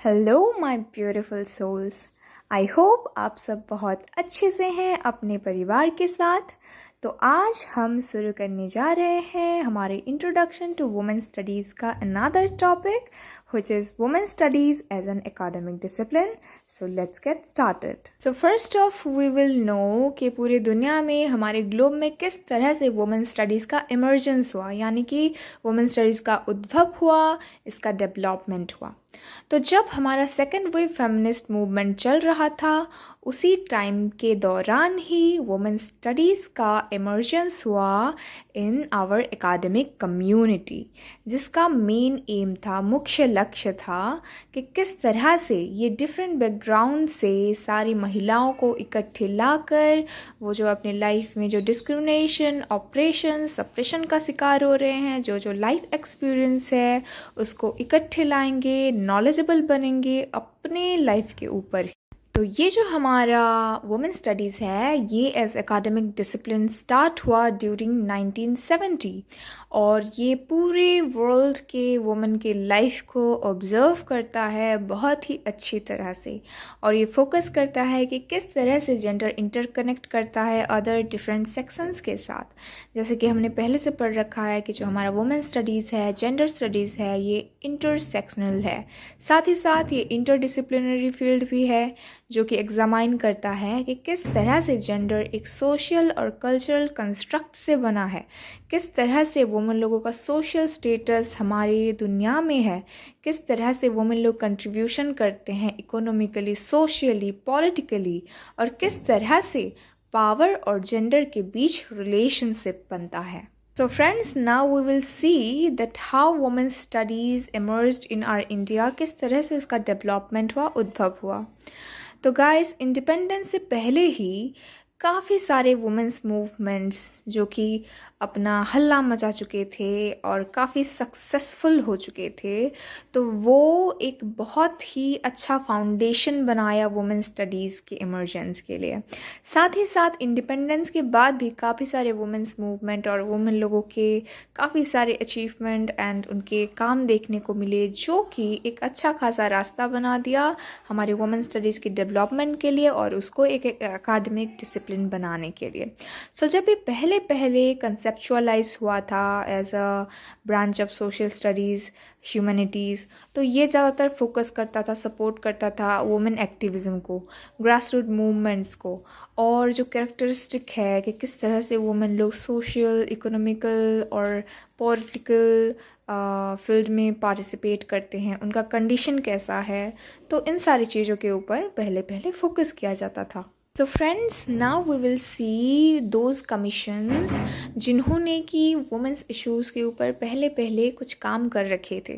Hello my beautiful souls. I hope आप सब बहुत अच्छे से हैं अपने परिवार के साथ। तो आज हम शुरू करने जा रहे हैं हमारे इंट्रोडक्शन टू वुमेन स्टडीज़ का another topic which is women studies as an academic discipline. So let's get started. So first off we will know कि पूरी दुनिया में हमारे ग्लोब में किस तरह से वुमेन स्टडीज़ का इमर्जेंस हुआ, यानी कि वुमेन स्टडीज़ का उद्भव हुआ, इसका डेवलपमेंट हुआ। तो जब हमारा सेकेंड वेव फेमिनिस्ट मूवमेंट चल रहा था उसी टाइम के दौरान ही वुमेन स्टडीज़ का इमर्जेंस हुआ इन आवर एकेडमिक कम्युनिटी, जिसका मेन एम था, मुख्य लक्ष्य था कि किस तरह से ये डिफरेंट बैकग्राउंड से सारी महिलाओं को इकट्ठे लाकर वो जो अपने लाइफ में जो डिस्क्रिमिनेशन, ऑपरेशन, सप्रेशन का शिकार हो रहे हैं, जो लाइफ एक्सपीरियंस है उसको इकट्ठे लाएंगे, नॉलेजेबल बनेंगे अपने लाइफ के ऊपर। तो ये जो हमारा वुमेन स्टडीज़ है ये एज एकेडमिक डिसिप्लिन स्टार्ट हुआ ड्यूरिंग 1970 और ये पूरे वर्ल्ड के वुमेन के लाइफ को ऑब्ज़र्व करता है बहुत ही अच्छी तरह से, और ये फोकस करता है कि किस तरह से जेंडर इंटरकनेक्ट करता है अदर डिफरेंट सेक्शंस के साथ। जैसे कि हमने पहले से पढ़ रखा है कि जो हमारा वुमेन स्टडीज़ है, जेंडर स्टडीज़ है, ये इंटरसेक्शनल है, साथ ही साथ ये इंटरडिसिप्लिनरी फील्ड भी है जो कि एग्जामाइन करता है कि किस तरह से जेंडर एक सोशल और कल्चरल कंस्ट्रक्ट से बना है, किस तरह से वुमेन लोगों का सोशल स्टेटस हमारी दुनिया में है, किस तरह से वुमेन लोग कंट्रीब्यूशन करते हैं इकोनॉमिकली, सोशली, पॉलिटिकली, और किस तरह से पावर और जेंडर के बीच रिलेशनशिप बनता है। So friends, now we will see that how women studies emerged in our India, किस तरह से इसका डेवलपमेंट हुआ, उद्भव हुआ। तो गाइस, इंडिपेंडेंस से पहले ही काफ़ी सारे वुमेन्स मूवमेंट्स जो कि अपना हल्ला मचा चुके थे और काफ़ी सक्सेसफुल हो चुके थे, तो वो एक बहुत ही अच्छा फाउंडेशन बनाया वुमेन स्टडीज़ के इमर्जेंस के लिए। साथ ही साथ इंडिपेंडेंस के बाद भी काफ़ी सारे वुमेन्स मूवमेंट और वुमेन लोगों के काफ़ी सारे अचीवमेंट एंड उनके काम देखने को मिले, जो कि एक अच्छा खासा रास्ता बना दिया हमारे वुमेन स्टडीज़ के डेवलपमेंट के लिए और उसको एक एकेडमिक डिसिप्लिन बनाने के लिए। सो जब ये पहले कंसेप्चुअलाइज हुआ था as a branch of social studies, humanities, तो ये ज़्यादातर फोकस करता था, सपोर्ट करता था वुमेन एक्टिविज़म को, ग्रास रूट मूवमेंट्स को, और जो कैरेक्टरिस्टिक है कि किस तरह से वुमेन लोग सोशल, इकोनॉमिकल और पॉलिटिकल फील्ड में पार्टिसिपेट करते हैं, उनका कंडीशन कैसा है, तो इन सारी चीज़ों के ऊपर पहले फोकस किया जाता था। So friends, now we will see those commissions जिन्होंने कि वुमेन्स इश्यूज़ के ऊपर पहले कुछ काम कर रखे थे।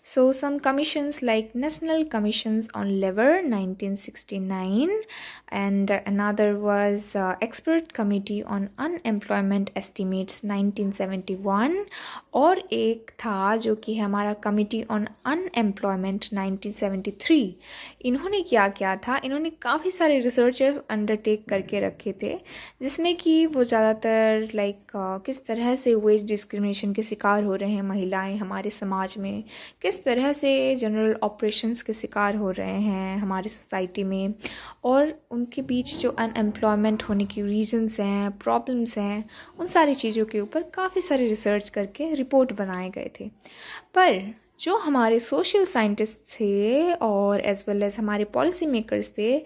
So some commissions like National Commissions on Labor 1969 and another was Expert Committee on Unemployment Estimates 1971 और एक था जो कि हमारा Committee on Unemployment 1973। इन्होंने क्या था, इन्होंने काफ़ी सारे रिसर्चर्स अंडरटेक करके रखे थे, जिसमें कि वो ज़्यादातर किस तरह से वेज डिस्क्रिमिनेशन के शिकार हो रहे हैं महिलाएं हमारे समाज में, किस तरह से जनरल ऑपरेशंस के शिकार हो रहे हैं हमारी सोसाइटी में, और उनके बीच जो अनएम्प्लॉयमेंट होने की रीजंस हैं, प्रॉब्लम्स हैं, उन सारी चीज़ों के ऊपर काफ़ी सारे रिसर्च करके रिपोर्ट बनाए गए थे। पर जो हमारे सोशल साइंटिस्ट थे और एज वेल एज हमारे पॉलिसी मेकर्स थे,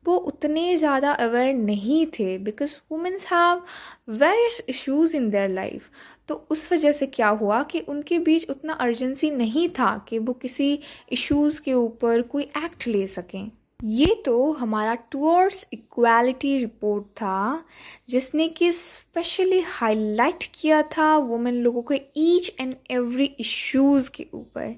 वो उतने ज़्यादा अवेयर नहीं थे, because womens have various issues in their life. तो उस वजह से क्या हुआ कि उनके बीच उतना अर्जेंसी नहीं था कि वो किसी इश्यूज़ के ऊपर कोई एक्ट ले सकें। ये तो हमारा टुवर्ड्स इक्वालिटी रिपोर्ट था, जिसने कि स्पेशली हाईलाइट किया था वुमेन लोगों के ईच एंड एवरी इश्यूज़ के ऊपर,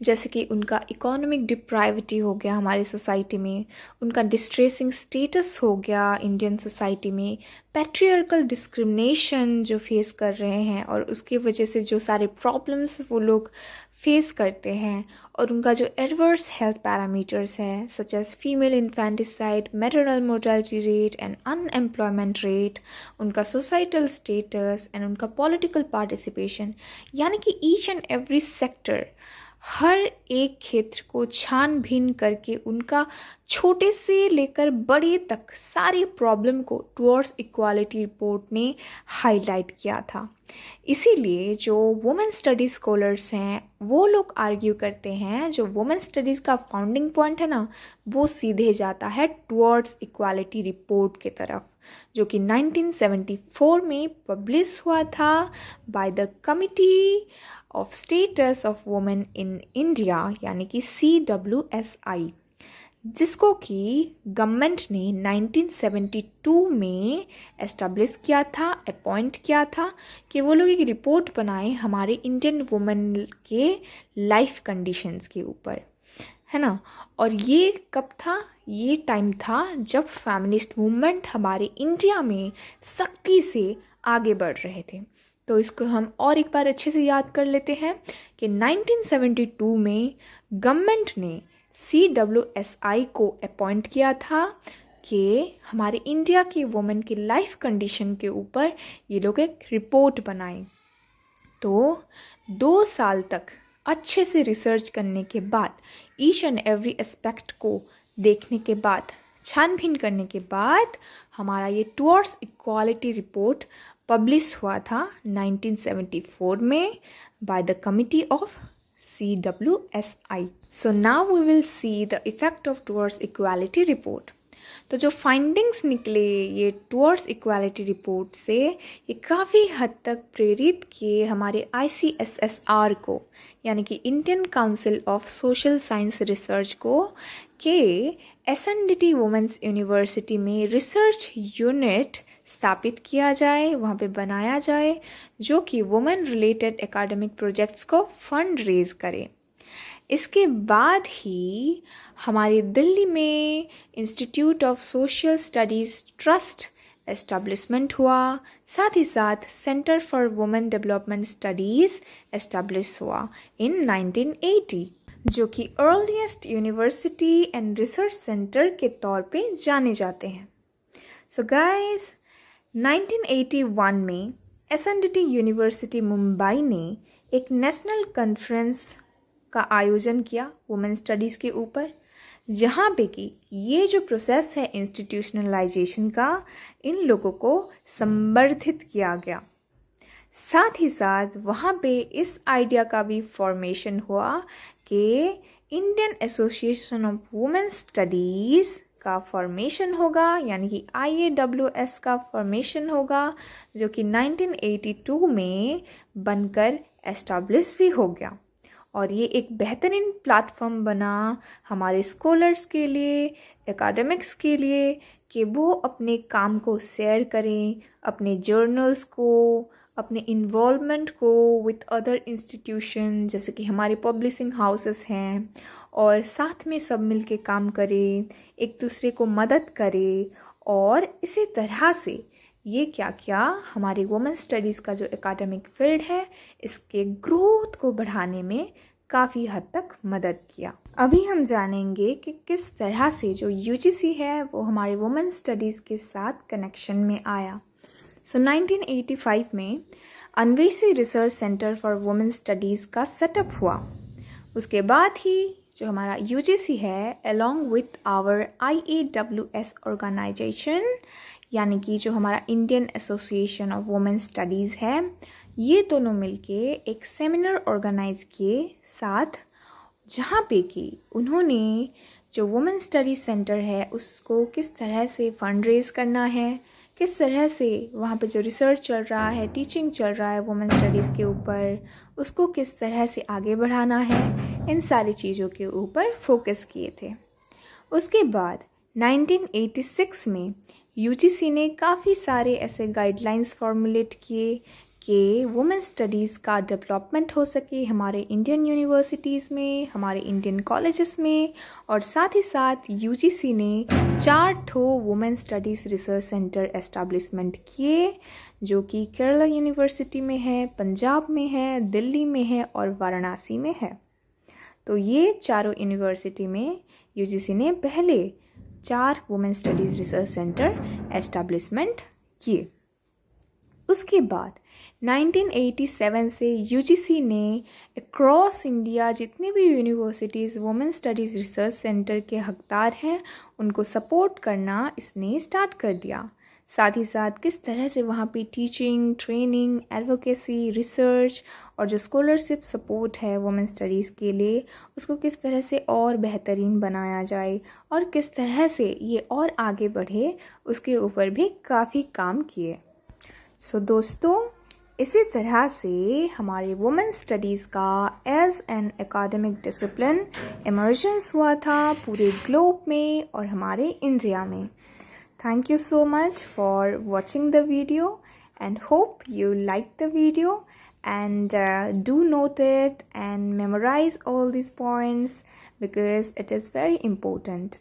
जैसे कि उनका इकोनॉमिक डिप्राइविटी हो गया हमारी सोसाइटी में, उनका डिस्ट्रेसिंग स्टेटस हो गया इंडियन सोसाइटी में, पैट्रियार्कल डिस्क्रिमिनेशन जो फेस कर रहे हैं और उसकी वजह से जो सारे प्रॉब्लम्स वो लोग फेस करते हैं, और उनका जो एडवर्स हेल्थ पैरामीटर्स है such as female infanticide, maternal mortality rate and unemployment rate, उनका सोसाइटल स्टेटस एंड उनका पॉलिटिकल पार्टिसिपेशन, यानी कि ईच एंड एवरी सेक्टर, हर एक क्षेत्र को छानबीन करके उनका छोटे से लेकर बड़े तक सारी प्रॉब्लम को टुवर्ड्स इक्वालिटी रिपोर्ट ने हाईलाइट किया था। इसीलिए जो वुमेन स्टडीज़ स्कॉलर्स हैं वो लोग आर्ग्यू करते हैं जो वुमेन स्टडीज़ का फाउंडिंग पॉइंट है ना, वो सीधे जाता है टुवर्ड्स इक्वालिटी रिपोर्ट के तरफ, जो कि 1974 में पब्लिश हुआ था by the committee of status of women in India, यानी कि CWSI, जिसको कि गवर्नमेंट ने 1972 में एस्टेब्लिश किया था, अपॉइंट किया था कि वो लोग एक रिपोर्ट बनाए हमारे इंडियन वुमेन के लाइफ कंडीशंस के ऊपर, है ना। और ये कब था? ये टाइम था जब फेमिनिस्ट मूवमेंट हमारे इंडिया में सख्ती से आगे बढ़ रहे थे। तो इसको हम और एक बार अच्छे से याद कर लेते हैं कि 1972 में गवर्नमेंट ने CWSI को अपॉइंट किया था कि हमारे इंडिया की वुमेन की लाइफ कंडीशन के ऊपर ये लोग एक रिपोर्ट बनाए। तो 2 साल तक अच्छे से रिसर्च करने के बाद, ईच एंड एवरी एस्पेक्ट को देखने के बाद, छानबीन करने के बाद हमारा ये टुवर्ड्स इक्वालिटी रिपोर्ट पब्लिश हुआ था 1974 में by the committee of CWSI. So now we will see the effect of towards equality report. तो जो फाइंडिंग्स निकले ये टुवर्ड्स इक्वालिटी रिपोर्ट से, ये काफ़ी हद तक प्रेरित किए हमारे ICSSR को, यानी कि Indian council of social science research को, कि SNDT वुमेंस यूनिवर्सिटी में रिसर्च यूनिट स्थापित किया जाए, वहाँ पे बनाया जाए, जो कि वुमेन रिलेटेड एकेडमिक प्रोजेक्ट्स को फंड रेज करे। इसके बाद ही हमारी दिल्ली में institute of social studies trust establishment हुआ, साथ ही साथ centre for women development studies establish हुआ इन 1980, जो कि earliest university and research centre के तौर पे जाने जाते हैं। सो गाइस, 1981 में SNDT यूनिवर्सिटी मुंबई ने एक नेशनल कॉन्फ्रेंस का आयोजन किया वुमेन स्टडीज़ के ऊपर, जहाँ पे कि ये जो प्रोसेस है इंस्टीट्यूशनलाइजेशन का, इन लोगों को संवर्धित किया गया। साथ ही साथ वहाँ पे इस आइडिया का भी फॉर्मेशन हुआ कि Indian association of women studies का फॉर्मेशन होगा, यानी कि IAWS का फॉर्मेशन होगा, जो कि 1982 में बनकर एस्टैब्लिश भी हो गया। और ये एक बेहतरीन प्लेटफॉर्म बना हमारे स्कॉलर्स के लिए, एकेडमिक्स के लिए, कि वो अपने काम को शेयर करें, अपने जर्नल्स को, अपने इन्वॉल्वमेंट को विथ अदर इंस्टीट्यूशन, जैसे कि हमारे पब्लिशिंग हाउसेस हैं, और साथ में सब मिल के काम करें, एक दूसरे को मदद करें। और इसी तरह से ये क्या क्या हमारे वुमेन स्टडीज़ का जो एकेडमिक फील्ड है, इसके ग्रोथ को बढ़ाने में काफ़ी हद तक मदद किया। अभी हम जानेंगे कि किस तरह से जो UGC है वो हमारे वुमेन स्टडीज़ के साथ कनेक्शन में आया। 1985 में Anveshi research centre for women studies का सेटअप हुआ। उसके बाद ही जो हमारा UGC है, along with our IAWS organisation, यानी कि जो हमारा Indian association of women studies है, ये दोनों मिलके एक सेमिनार ऑर्गेनाइज किए साथ, जहाँ पे कि उन्होंने जो वुमेन स्टडी सेंटर है उसको किस तरह से फंड रेज करना है, किस तरह से वहाँ पे जो रिसर्च चल रहा है, टीचिंग चल रहा है वुमेन स्टडीज़ के ऊपर, उसको किस तरह से आगे बढ़ाना है, इन सारी चीज़ों के ऊपर फोकस किए थे। उसके बाद 1986 में UGC ने काफ़ी सारे ऐसे गाइडलाइंस फॉर्मुलेट किए कि वुमेन स्टडीज़ का डेवलपमेंट हो सके हमारे इंडियन यूनिवर्सिटीज़ में, हमारे इंडियन कॉलेजेस में। और साथ ही साथ UGC ने 4 women studies research centre establishment किए, जो कि केरला यूनिवर्सिटी में है, पंजाब में है, दिल्ली में है और वाराणसी में है। तो ये चारों यूनिवर्सिटी में UGC ने पहले 4 women studies research centre establishment किए। उसके बाद 1987 से यूजीसी ने अक्रॉस इंडिया जितनी भी universities women studies research centre के हकदार हैं उनको सपोर्ट करना इसने स्टार्ट कर दिया। साथ ही साथ किस तरह से वहाँ पे टीचिंग, ट्रेनिंग, एडवोकेसी, रिसर्च और जो स्कॉलरशिप सपोर्ट है वुमेन स्टडीज़ के लिए उसको किस तरह से और बेहतरीन बनाया जाए और किस तरह से ये और आगे बढ़े उसके ऊपर भी काफ़ी काम किए। सो दोस्तों, इसी तरह से हमारे वुमेन स्टडीज़ का as an academic discipline emergence हुआ था पूरे ग्लोब में और हमारे इंडिया में। Thank you so much for watching the video and hope you like the video and do note it and memorize all these points because it is very important.